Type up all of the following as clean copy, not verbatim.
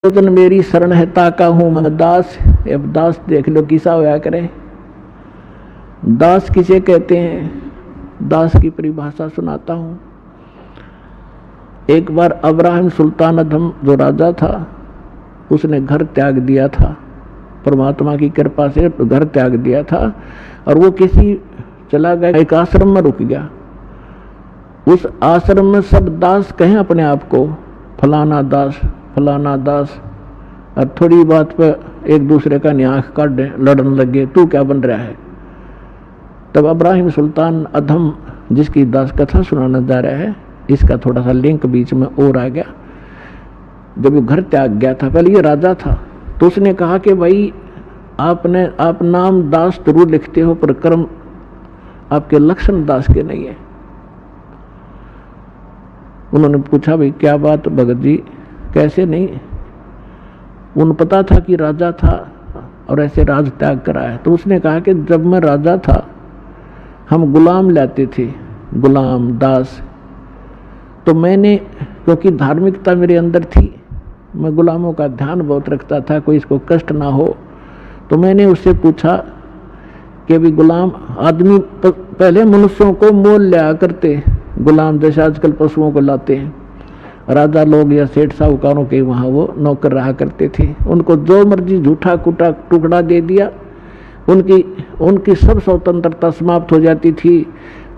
जन मेरी शरण है ताका हूं मैं दास। अब दास देख लो किसा होया करे। दास किसे कहते हैं, दास की परिभाषा सुनाता हूं। एक बार अब्राहिम सुल्तान अधम जो राजा था, उसने घर त्याग दिया था, परमात्मा की कृपा से घर त्याग दिया था और वो किसी चला गया, एक आश्रम में रुक गया। उस आश्रम में सब दास कहें अपने आप को, फलाना दास फलाना दास, और थोड़ी बात पर एक दूसरे का न्याय काट लड़ने लगे, तू क्या बन रहा है। तब अब्राहिम सुल्तान अधम जिसकी दास कथा सुनाना जा रहा है, इसका थोड़ा सा लिंक बीच में और आ गया। जब वो घर त्याग गया था, पहले ये राजा था, तो उसने कहा कि भाई आप नाम दास जरूर लिखते हो पर कर्म आपके लक्षण दास के नहीं है। उन्होंने पूछा भाई क्या बात भगत जी, कैसे नहीं। उन्हें पता था कि राजा था और ऐसे राज त्याग कराया। तो उसने कहा कि जब मैं राजा था हम गुलाम लाते थे, गुलाम दास, तो मैंने, क्योंकि धार्मिकता मेरे अंदर थी, मैं गुलामों का ध्यान बहुत रखता था, कोई इसको कष्ट ना हो, तो मैंने उससे पूछा कि भी गुलाम आदमी पहले मनुष्यों को मोल लिया करते, गुलाम जैसे आजकल पशुओं को लाते हैं। राजा लोग या सेठ साहूकारों के वहाँ वो नौकर रहा करते थे, उनको जो मर्जी झूठा कुटा टुकड़ा दे दिया, उनकी सब स्वतंत्रता समाप्त हो जाती थी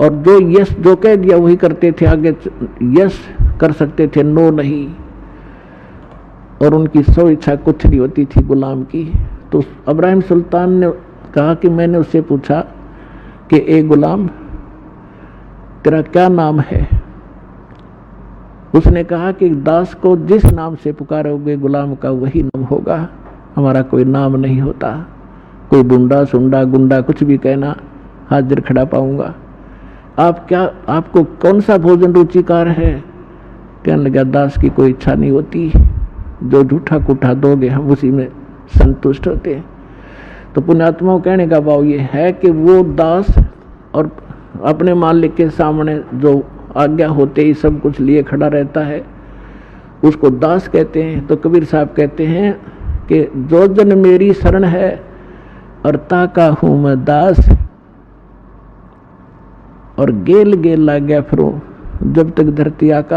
और जो यस जो कह दिया वही करते थे, आगे यस कर सकते थे, नो नहीं, और उनकी सौ इच्छा कुछ नहीं होती थी गुलाम की। तो अब्राहिम सुल्तान ने कहा कि मैंने उससे पूछा कि ए गुलाम तेरा क्या नाम है। उसने कहा कि दास को जिस नाम से पुकारोगे गुलाम का वही नाम होगा, हमारा कोई नाम नहीं होता, कोई बुंडा सुंडा गुंडा कुछ भी कहना हाजिर खड़ा पाऊंगा। आपको कौन सा भोजन रुचिकार है। कहने लगा दास की कोई इच्छा नहीं होती, जो झूठा कुठा दोगे हम उसी में संतुष्ट होते हैं। तो पुण्यात्माओं कहने का भाव ये है कि वो दास और अपने मालिक के सामने जो आज्ञा होते ही सब कुछ लिए खड़ा रहता है, उसको दास कहते हैं। तो कबीर साहब कहते हैं कि जो जन मेरी शरण है और ताका हूं मैं दास, और गेल गेल ला गया फिरो जब तक धरती आका।